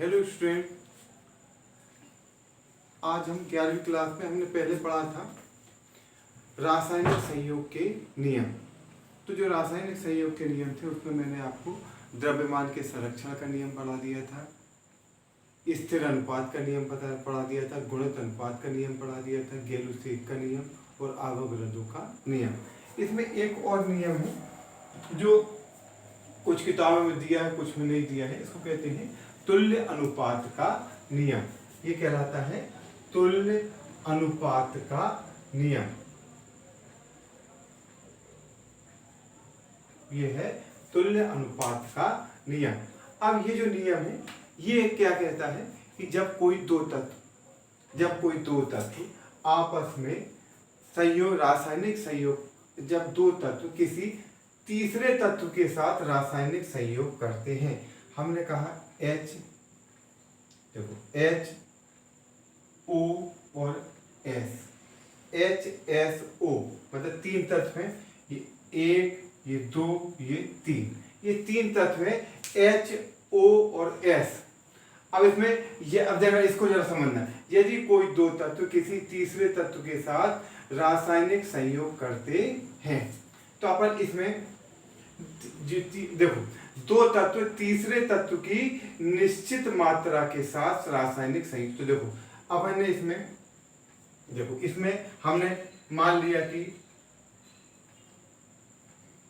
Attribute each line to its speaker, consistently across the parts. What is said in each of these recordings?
Speaker 1: Hello student, आज हम 11वीं क्लास में हमने पहले पढ़ा था रासायनिक संयोग के नियम। तो जो रासायनिक संयोग के नियम थे उसमें मैंने आपको द्रव्यमान के संरक्षण का नियम पढ़ा दिया था, स्थिर अनुपात का नियम पढ़ा दिया था, गुणित अनुपात का नियम पढ़ा दिया था, गैलुसेक का नियम और आवोगाड्रो का नियम। इसमें एक और नियम है जो कुछ किताबों में दिया है, कुछ में नहीं दिया है। इसको कहते हैं तुल्य अनुपात का नियम। ये कहलाता है तुल्य अनुपात का नियम। ये है तुल्य अनुपात का नियम। अब ये जो नियम है ये क्या कहता है कि जब कोई दो तत्व आपस में संयोग, रासायनिक संयोग, जब दो तत्व किसी तीसरे तत्व के साथ रासायनिक संयोग करते हैं, हमने कहा H, देखो H O और S, HSO मतलब तीन तत्व हैं, ये एक, ये दो, ये तीन, ये तीन तत्व है HO और S। अब इसमें ये, अब देखना, इसको जरा समझना, यदि कोई दो तत्व किसी तीसरे तत्व के साथ रासायनिक संयोग करते हैं तो अपन इसमें देखो दो तत्व तीसरे तत्व की निश्चित मात्रा के साथ रासायनिक संयोग। तो देखो अपन ने इसमें, देखो इसमें हमने मान लिया कि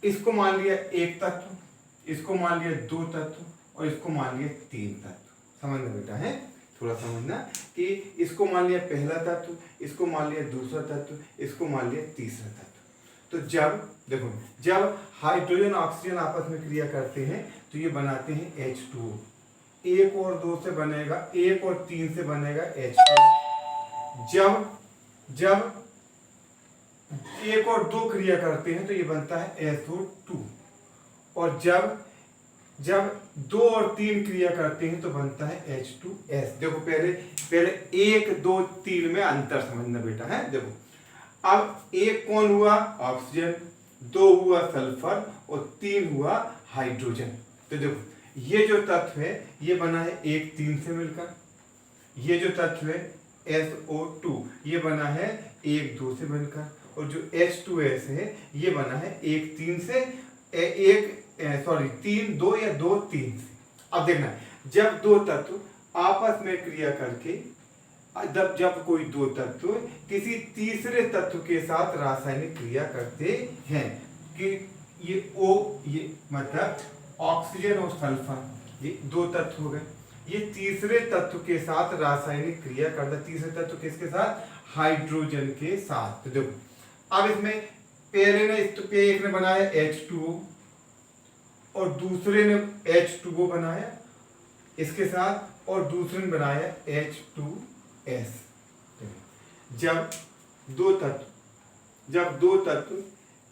Speaker 1: इसको मान लिया एक तत्व, इसको मान लिया दो तत्व और इसको मान लिया तीन तत्व। समझना बेटा है, थोड़ा समझना कि इसको मान लिया पहला तत्व, इसको मान लिया दूसरा तत्व, इसको मान लिया तीसरा तत्व। तो जब देखो, जब हाइड्रोजन ऑक्सीजन आपस में क्रिया करते हैं तो ये बनाते हैं H2O। एक और दो से बनेगा, एक और तीन से बनेगा H2O। जब एक और दो क्रिया करते हैं तो ये बनता है SO2। और जब दो और तीन क्रिया करते हैं तो बनता है H2S। देखो पहले एक दो तीन में अंतर समझना बेटा है। देखो अब एक कौन हुआ? ऑक्सीजन, दो हुआ सल्फर और तीन हुआ हाइड्रोजन। तो देखो ये जो तत्व है ये बना है एक तीन से मिलकर, ये जो तत्व है SO2 ये बना है एक दो से बनकर, और जो H2S है ये बना है एक तीन से, तीन दो या दो तीन से। अब देखना, जब दो तत्व आपस में क्रिया करके, जब कोई दो तत्व किसी तीसरे तत्व के साथ रासायनिक क्रिया करते हैं कि ये मतलब ऑक्सीजन और सल्फर, ये दो तत्व हो गए, ये तीसरे तत्व के साथ रासायनिक क्रिया करता। तीसरे तत्व किसके साथ? हाइड्रोजन के साथ। तो देखो अब इसमें पहले ने एक ने बनाया H2O और दूसरे ने H2O बनाया इसके साथ, और दूसरे ने बनाया H2S। जब दो तत्व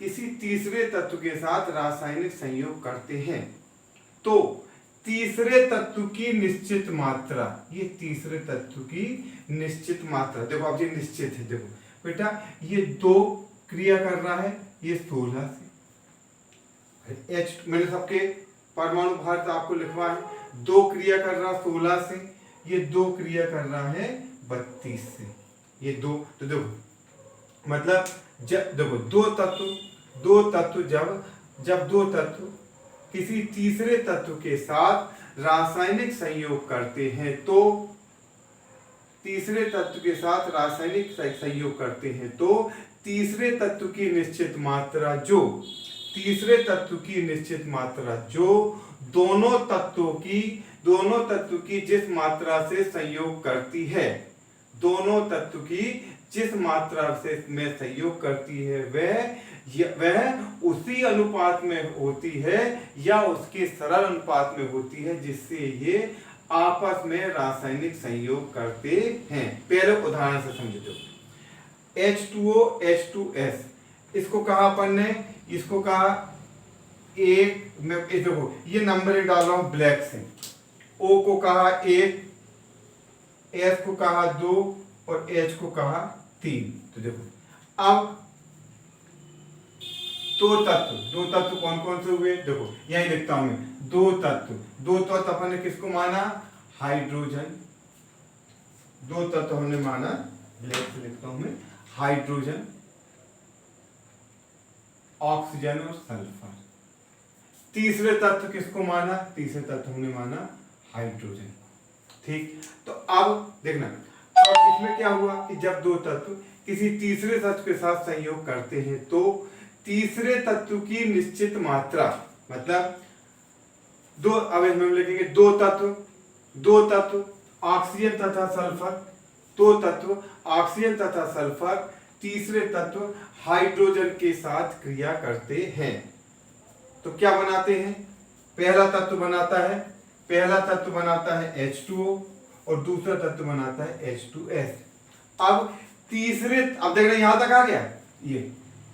Speaker 1: किसी तीसरे तत्व के साथ रासायनिक संयोग करते हैं तो तीसरे तत्व की निश्चित मात्रा, ये तीसरे तत्व की निश्चित मात्रा, देखो अब ये निश्चित है। देखो बेटा ये दो क्रिया कर रहा है, ये 16 से, मैंने सबके परमाणु भार आपको लिखवा है, दो क्रिया कर रहा 16 से, ये दो क्रिया कर रहा है 32 से, ये दो। तो देखो मतलब जब देखो दो तत्व जब दो तत्व किसी तीसरे तत्व के साथ रासायनिक संयोग करते हैं तो तीसरे तत्व के साथ रासायनिक संयोग करते हैं तो तीसरे तत्व की निश्चित मात्रा जो दोनों तत्व की जिस मात्रा से संयोग करती है, दोनों तत्व की जिस मात्रा से में संयोग करती है वह उसी अनुपात में होती है या उसके सरल अनुपात में होती है जिससे ये आपस में रासायनिक संयोग करते हैं। पहले उदाहरण से समझो। H2O H2S, इसको कहा अपन ने, इसको कहा एक, मैं देखो ये नंबर डाल रहा हूं ब्लैक से, O को कहा एक, S को कहा दो और H को कहा तीन। तो देखो अब दो तत्व कौन कौन से हुए? देखो यही लिखता हूं मैं, दो तत्व अपन ने किसको माना? हाइड्रोजन, दो तत्व हमने माना, ब्लैक से लिखता हूं मैं, हाइड्रोजन, ऑक्सीजन और सल्फर। तीसरे तत्व किसको माना? तीसरे तत्व हमने माना हाइड्रोजन। ठीक, तो अब देखना, अब इसमें क्या हुआ कि जब दो तत्व किसी तीसरे तत्व के साथ संयोग करते हैं तो तीसरे तत्व की निश्चित मात्रा, मतलब दो, अब इसमें लिखेंगे दो तत्व ऑक्सीजन तथा सल्फर, दो तत्व ऑक्सीजन तथा सल्फर तीसरे तत्व हाइड्रोजन के साथ क्रिया करते हैं तो क्या बनाते हैं? पहला तत्व बनाता है H2O और दूसरा तत्व बनाता है H2S। अब देखना यहां तक आ गया ये।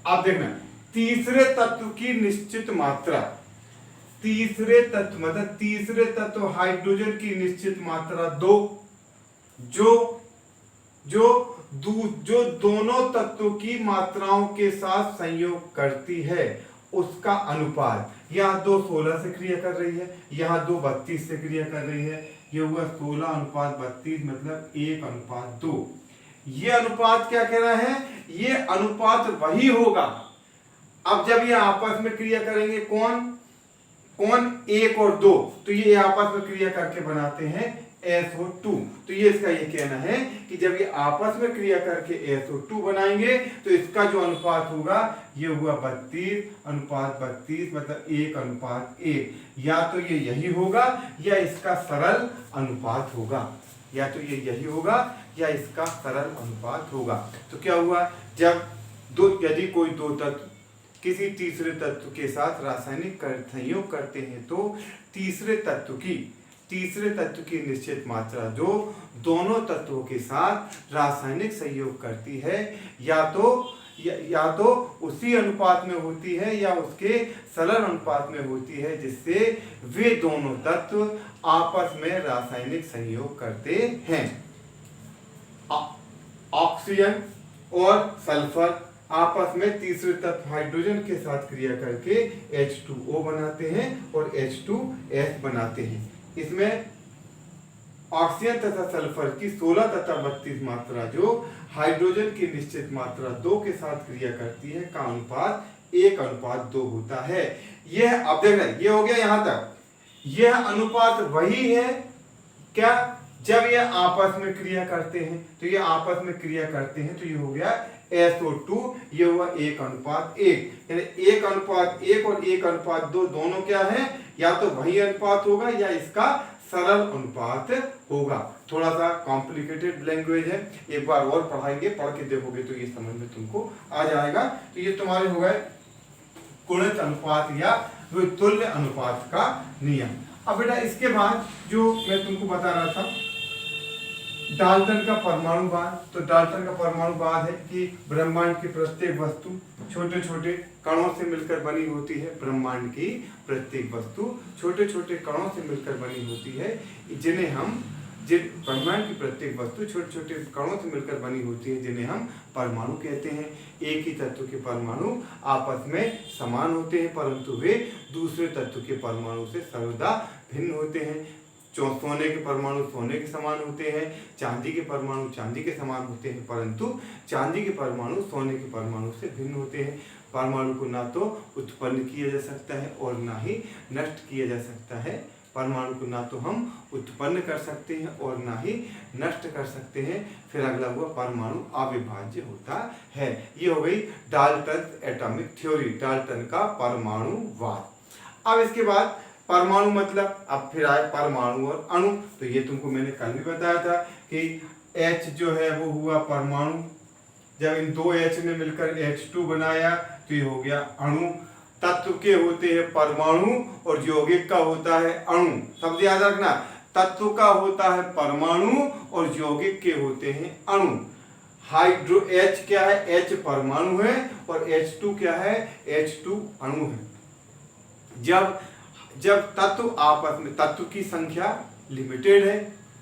Speaker 1: अब देखना तीसरे तत्व की निश्चित मात्रा, तीसरे तत्व मतलब तीसरे तत्व हाइड्रोजन की निश्चित मात्रा 2, जो दोनों तत्वों की मात्राओं के साथ संयोग करती है उसका अनुपात। यहाँ 2 16 से क्रिया कर रही है, यहाँ 2 32 से क्रिया कर रही है, ये हुआ 16:32 मतलब 1:2। ये अनुपात क्या कह रहा है? ये अनुपात वही होगा। अब जब ये आपस में क्रिया करेंगे, कौन 1 और 2, तो ये आपस में क्रिया करके बनाते हैं SO2। तो ये इसका ये कहना है कि जब ये आपस में क्रिया करके SO2 बनाएंगे तो इसका जो अनुपात होगा ये हुआ 32:32 मतलब 1:1। या तो ये यही होगा या इसका सरल अनुपात होगा, या तो ये यही होगा या इसका सरल अनुपात होगा। तो क्या हुआ, जब यदि कोई दो तत्व किसी तीसरे तत्व के साथ रासायनिक संयोग करते हैं तो तीसरे तत्व की निश्चित मात्रा जो दोनों तत्वों के साथ रासायनिक संयोग करती है या तो उसी अनुपात में होती है या उसके सरल अनुपात में होती है जिससे वे दोनों तत्व आपस में रासायनिक संयोग करते हैं। ऑक्सीजन और सल्फर आपस में तीसरे तत्व हाइड्रोजन के साथ क्रिया करके H2O बनाते हैं और H2S बनाते हैं। इसमें ऑक्सीजन तथा सल्फर की 16 तथा 32 मात्रा जो हाइड्रोजन की निश्चित मात्रा 2 के साथ क्रिया करती है का अनुपात 1:2 होता है। यह अब देखना, ये हो गया यहां तक। यह अनुपात वही है क्या जब ये आपस में क्रिया करते हैं, तो ये आपस में क्रिया करते हैं तो ये हो गया SO2, ये हुआ 1:1, यानी 1:1 और 1:2 दोनों क्या है, या तो वही अनुपात होगा या इसका सरल अनुपात होगा। थोड़ा सा कॉम्प्लिकेटेड लैंग्वेज है, एक बार और पढ़ाएंगे, पढ़ के देखोगे तो ये समझ में तुमको आ जाएगा। तो ये तुम्हारे हो गए गुणित अनुपात या तुल्य अनुपात का नियम। अब बेटा इसके बाद जो मैं तुमको बता रहा था डाल्टन का परमाणुवाद, तो डाल्टन का परमाणुवाद है कि ब्रह्मांड की प्रत्येक वस्तु छोटे छोटे कणों से मिलकर बनी होती है। ब्रह्मांड की प्रत्येक वस्तु छोटे छोटे कणों से मिलकर बनी होती है, ब्रह्मांड की प्रत्येक वस्तु छोटे छोटे कणों से मिलकर बनी होती है जिन्हें हम परमाणु कहते हैं। एक ही तत्व के परमाणु आपस में समान होते हैं परंतु वे दूसरे तत्व के परमाणु से सर्वदा भिन्न होते हैं। सोने के परमाणु सोने के समान होते हैं, चांदी के परमाणु चांदी के समान होते हैं, परंतु चांदी के परमाणु सोने के परमाणु से भिन्न होते हैं। परमाणु को ना तो उत्पन्न किया जा सकता है और ना ही नष्ट किया जा सकता है। परमाणु को ना तो हम उत्पन्न कर सकते हैं और ना ही नष्ट कर सकते हैं। फिर अगला हुआ परमाणु अविभाज्य होता है। ये हो गई डाल्टन एटॉमिक थ्योरी, डाल्टन का परमाणुवाद। अब इसके बाद परमाणु मतलब अब फिर आए परमाणु और अणु। तो ये तुमको मैंने कल भी बताया था कि H जो है वो हुआ परमाणु, जब इन दो H ने मिलकर H2 बनाया तो ये हो गया अणु। तत्व के होते हैं परमाणु और यौगिक का होता है अणु। शब्द याद रखना, तत्व का होता है परमाणु और यौगिक के होते हैं अणु। हाइड्रो H क्या है, H परमाणु है और H2 क्या है, H2 अणु है। जब तत्व आपस में, तत्व की संख्या लिमिटेड है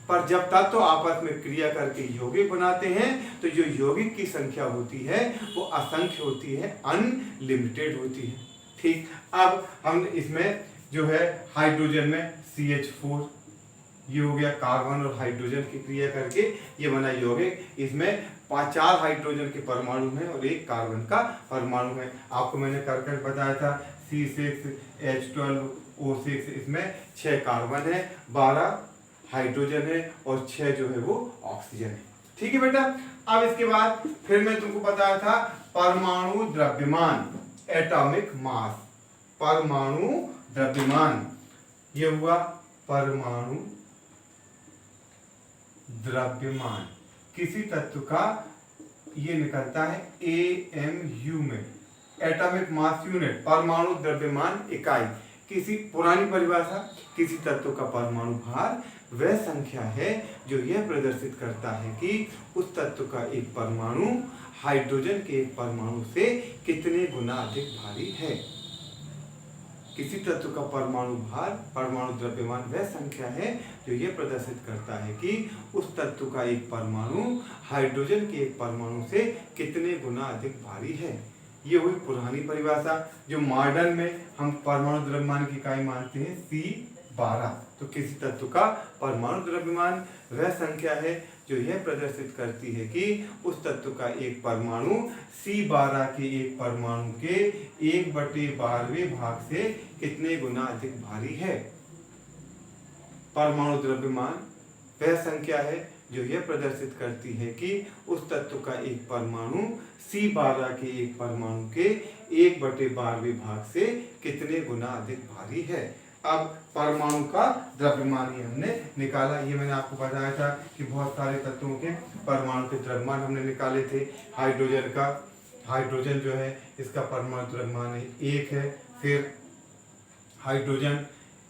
Speaker 1: पर जब तत्व आपस में क्रिया करके यौगिक बनाते हैं तो जो यौगिक की संख्या होती है वो असंख्य होती है, अनलिमिटेड होती है। ठीक, अब हम इसमें जो है हाइड्रोजन में CH4 ये हो गया कार्बन और हाइड्रोजन की क्रिया करके ये बना यौगिक। इसमें 4 हाइड्रोजन के परमाणु हैं और 1 कार्बन का परमाणु है। आपको मैंने कर बताया था C6H12O6, इसमें 6 कार्बन है, 12 हाइड्रोजन है और 6 जो है वो ऑक्सीजन है। ठीक है बेटा। अब इसके बाद फिर मैं तुमको बताया था परमाणु द्रव्यमान, एटॉमिक मास। परमाणु द्रव्यमान ये हुआ परमाणु द्रव्यमान। किसी तत्व का ये निकलता है AMU में, एटॉमिक मास यूनिट, परमाणु द्रव्यमान इकाई। किसी पुरानी परिभाषा, किसी तत्व का परमाणु भार वह संख्या है जो यह प्रदर्शित करता है कि उस तत्व का एक परमाणु हाइड्रोजन के एक परमाणु से कितने गुना अधिक भारी है। किसी तत्व का परमाणु भार, परमाणु द्रव्यमान वह संख्या है जो यह प्रदर्शित करता है कि उस तत्व का एक परमाणु हाइड्रोजन के एक परमाणु से कितने गुना अधिक भारी है। ये हुई पुरानी परिभाषा। जो मॉडर्न में हम परमाणु द्रव्यमान की इकाई मानते हैं C12। तो किसी तत्व का परमाणु द्रव्यमान वह संख्या है जो यह प्रदर्शित करती है कि उस तत्व का एक परमाणु C12 के एक परमाणु के 1/12वें भाग से कितने गुना अधिक भारी है। परमाणु द्रव्यमान वह संख्या है जो यह प्रदर्शित करती है कि उस तत्व का एक परमाणु C12 के एक परमाणु के 1/12वें भाग से कितने गुना अधिक भारी है। अब परमाणु का द्रव्यमान ही हमने निकाला। ये मैंने आपको बताया था कि बहुत सारे तत्वों के परमाणु के द्रव्यमान हमने निकाले थे। हाइड्रोजन का, हाइड्रोजन जो है इसका परमाणु द्रव्यमान 1 है। फिर हाइड्रोजन,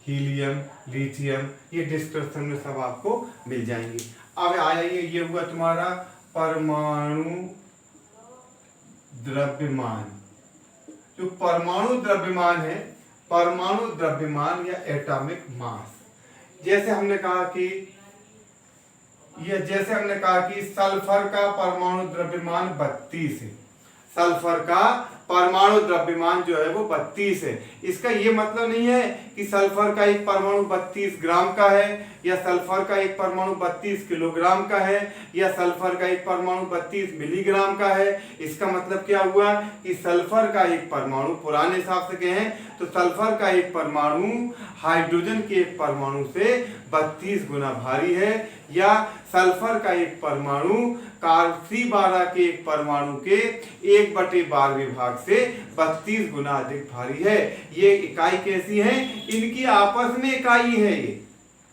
Speaker 1: हीलियम, लिथियम, ये डिस्क्रिप्शन में सब आपको मिल जाएंगे। अब आया ये हुआ तुम्हारा परमाणु द्रव्यमान। जो परमाणु द्रव्यमान है, परमाणु द्रव्यमान या एटॉमिक मास, जैसे हमने कहा कि सल्फर का परमाणु द्रव्यमान 32 है। सल्फर का परमाणु द्रव्यमान जो है वो 32 है। इसका ये मतलब नहीं है कि सल्फर का एक परमाणु 32 ग्राम का है, या सल्फर का एक परमाणु 32 किलोग्राम का है, या सल्फर का एक परमाणु 32 मिलीग्राम का है। इसका मतलब क्या हुआ कि सल्फर का एक परमाणु, पुराने हिसाब से कहें तो सल्फर का एक परमाणु हाइड्रोजन के एक परमाणु से 32 गुना भारी है, या सल्फर का एक परमाणु C12 के एक परमाणु के 1/12वें भाग से 32 गुना अधिक भारी है। ये इकाई कैसी है? इनकी आपस में इकाई है ये,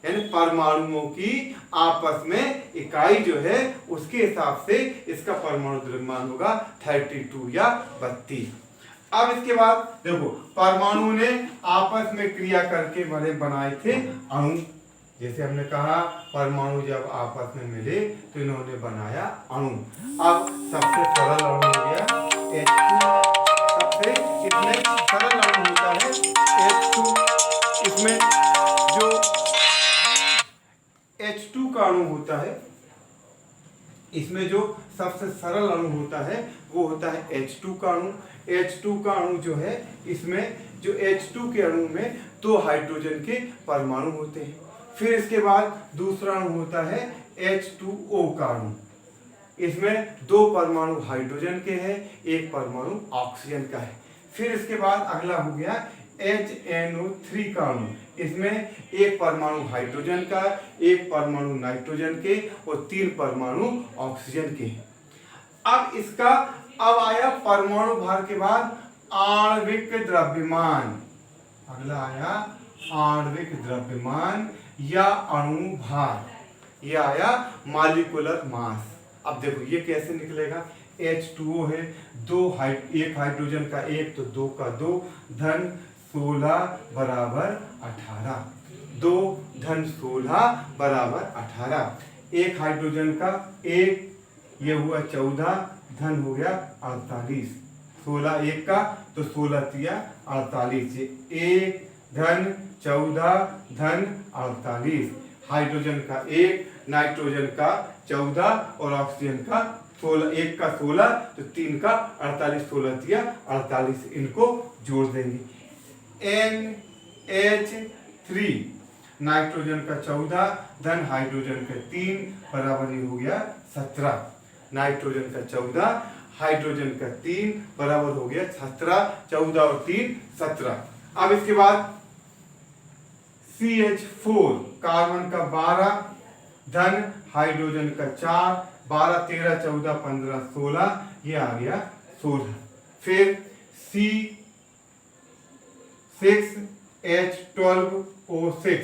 Speaker 1: यानी परमाणुओं की आपस में इकाई जो है उसके हिसाब से इसका परमाणु द्रव्यमान होगा 32 या 32। अब इसके बाद देखो, परमाणु ने आपस में क्रिया करके बनाए थे अणु। जैसे हमने कहा परमाणु जब आपस में मिले तो इन्होंने बनाया अणु। अब सबसे सरल अणु हो गया H2। सबसे इसमें सरल अणु होता है H2। इसमें जो H2 का अणु होता है, इसमें जो सबसे सरल अणु होता है वो होता है H2 का अणु। H2 का अणु जो है, इसमें जो H2 के अणु में 2 हाइड्रोजन के परमाणु होते हैं। फिर इसके बाद दूसरा अणु होता है H2O का अणु। इसमें 2 परमाणु हाइड्रोजन के हैं, 1 परमाणु ऑक्सीजन का है। फिर इसके बाद अगला हो गया HNO3 का अणु। इसमें 1 परमाणु हाइड्रोजन का, 1 परमाणु नाइट्रोजन के और 3 परमाणु ऑक्सीजन के हैं। अब आया परमाणु भार के बाद आणविक द्रव्यमान। अगला आया आणविक द्रव्यमान या अणु भार, ये आया मॉलिक्यूलर मास। अब देखो ये कैसे निकलेगा। H2O है, 1 हाइड्रोजन का 1 तो 2 का 2, धन 16 बराबर 18। 2 धन 16 बराबर 18। 1 हाइड्रोजन का 1, ये हुआ 14, धन हो गया 48। 16 1 का तो 16 तिया 48। 1 धन 14 धन 48। हाइड्रोजन का 1, नाइट्रोजन का 14 और ऑक्सीजन का 16। 1 का 16 तो 3 का 48, 16 तिया 48। इनको जोड़ देंगे NH3। नाइट्रोजन का 14 धन हाइड्रोजन का 3 बराबर ये हो गया 17। नाइट्रोजन का 14 हाइड्रोजन का 3 बराबर हो गया 17। 14 और 3 17। अब इसके बाद CH4 कार्बन का 12 धन हाइड्रोजन का 4 12 13 14 15 16 ये आ गया 16। फिर C6H12O6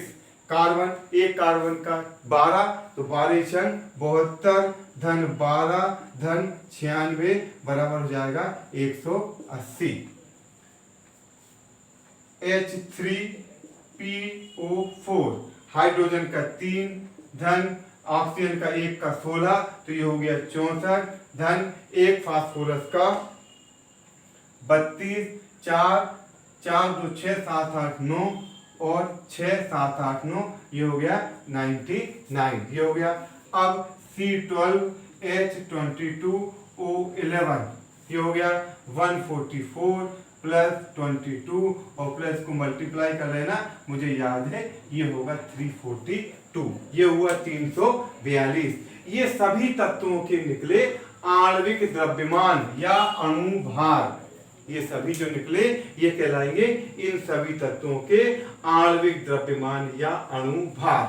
Speaker 1: कार्बन एक कार्बन का 12 तो 12 छंग 72 धन 12 धन 96 बराबर हो जाएगा 180। H3PO4 हाइड्रोजन का 3 धन ऑक्सीजन का 1 का 16 तो ये हो गया 64 धन 1 फास्फोरस का 32 4 4 2 6 7 8 9 और 6 7 8 9 ये हो गया 99 ये हो गया। अब C12H22O11 ये हो गया 144 प्लस 22 और प्लस को मल्टीप्लाई कर लेना मुझे याद है ये होगा 342 ये हुआ 342। ये सभी तत्वों के निकले आणविक द्रव्यमान या अणु भार। ये सभी जो निकले ये कहलाएंगे इन सभी तत्वों के आणविक द्रव्यमान या अणु भार।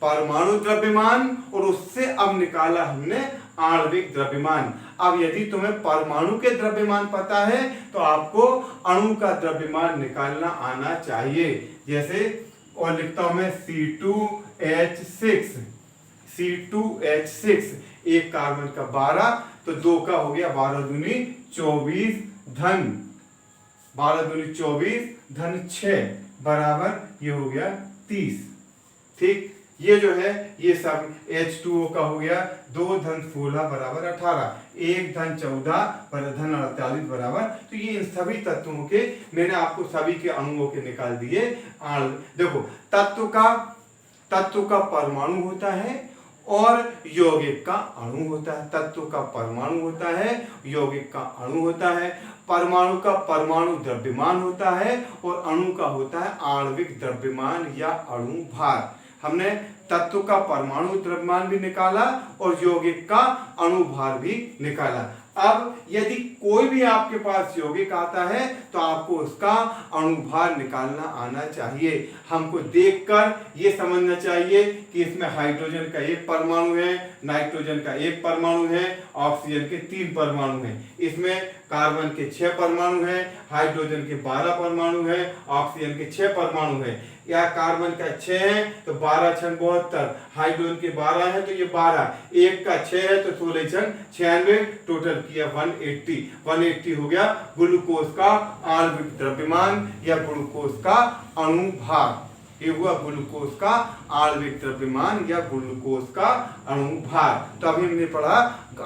Speaker 1: परमाणु द्रव्यमान और उससे अब निकाला हमने आणविक द्रव्यमान। अब यदि तुम्हें परमाणु के द्रव्यमान पता है तो आपको अणु का द्रव्यमान निकालना आना चाहिए। जैसे और लिखता हूं मैं C2H6 एक कार्बन का 12 तो 2 का हो गया 12 दूनी 24 धन 12 दूनी 24 धन 6 बराबर ये हो गया 30। ठीक ये जो है ये सब H2O का हो गया 2 धन 16 बराबर 18 1 धन 14 धन 48 बराबर। तो ये इन सभी तत्वों के मैंने आपको सभी के अणुओं के निकाल दिए। देखो तत्व का परमाणु होता है और यौगिक का अणु होता है। तत्व का परमाणु होता है यौगिक का अणु होता है। परमाणु का परमाणु द्रव्यमान होता है और अणु का होता है आणविक द्रव्यमान या अणु भार। हमने तत्व का परमाणु द्रव्यमान भी निकाला और यौगिक का अणु भार भी निकाला। अब यदि कोई भी आपके पास यौगिक आता है तो आपको उसका अणुभार निकालना आना चाहिए। हमको देखकर ये समझना चाहिए कि इसमें हाइड्रोजन का 1 परमाणु है, नाइट्रोजन का 1 परमाणु है, ऑक्सीजन के 3 परमाणु हैं। इसमें कार्बन के 6 परमाणु हैं, हाइड्रोजन के 12 परमाणु हैं, ऑक्सीजन के 6 परमाणु हैं। या कार्बन का 6 है तो 12 छन 72, हाइड्रोजन के 12 है तो ये 12, 1 का 6 है तो 16 छन 96, टोटल किया 180 हो गया ग्लूकोज का आणविक द्रव्यमान या ग्लूकोज का अणुभार। ये हुआ ग्लूकोज का आणविक द्रव्यमान या ग्लूकोज का अणुभार। तो अभी हमने पढ़ा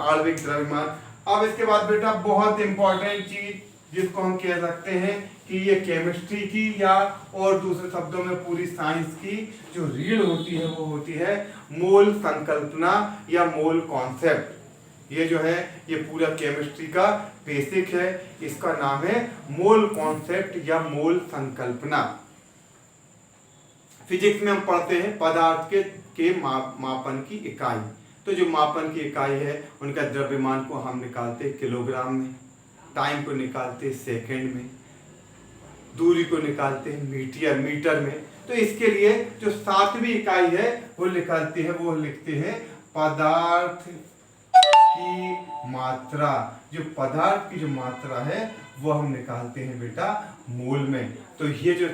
Speaker 1: आणविक द्रव्यमान। अब इसके बाद बेटा बहुत इंपॉर्टेंट चीज जिसको हम कह सकते हैं कि ये केमिस्ट्री की या और दूसरे शब्दों में पूरी साइंस की जो रीढ़ होती है वो होती है मोल संकल्पना या मोल कॉन्सेप्ट। ये जो है ये पूरा केमिस्ट्री का बेसिक है। इसका नाम है मोल कॉन्सेप्ट या मोल संकल्पना। फिजिक्स में हम पढ़ते हैं पदार्थ के मापन की इकाई। तो जो मापन की इकाई है उनका द्रव्यमान को हम निकालते किलोग्राम में, टाइम को निकालते सेकंड में, दूरी को निकालते हैं मीटर में। तो इसके लिए जो 7वीं इकाई है वो निकालती है, वो लिखते हैं पदार्थ की मात्रा। जो पदार्थ की जो मात्रा है वो हम निकालते हैं बेटा मोल में। तो ये जो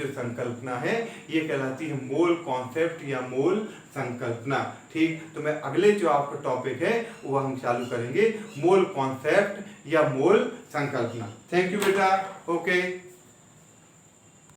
Speaker 1: संकल्पना है ये कहलाती है मोल कॉन्सेप्ट या मोल संकल्पना। ठीक, तो मैं अगले जो आपका टॉपिक है वो हम चालू करेंगे मोल कॉन्सेप्ट या मोल संकल्पना। थैंक यू बेटा। ओके।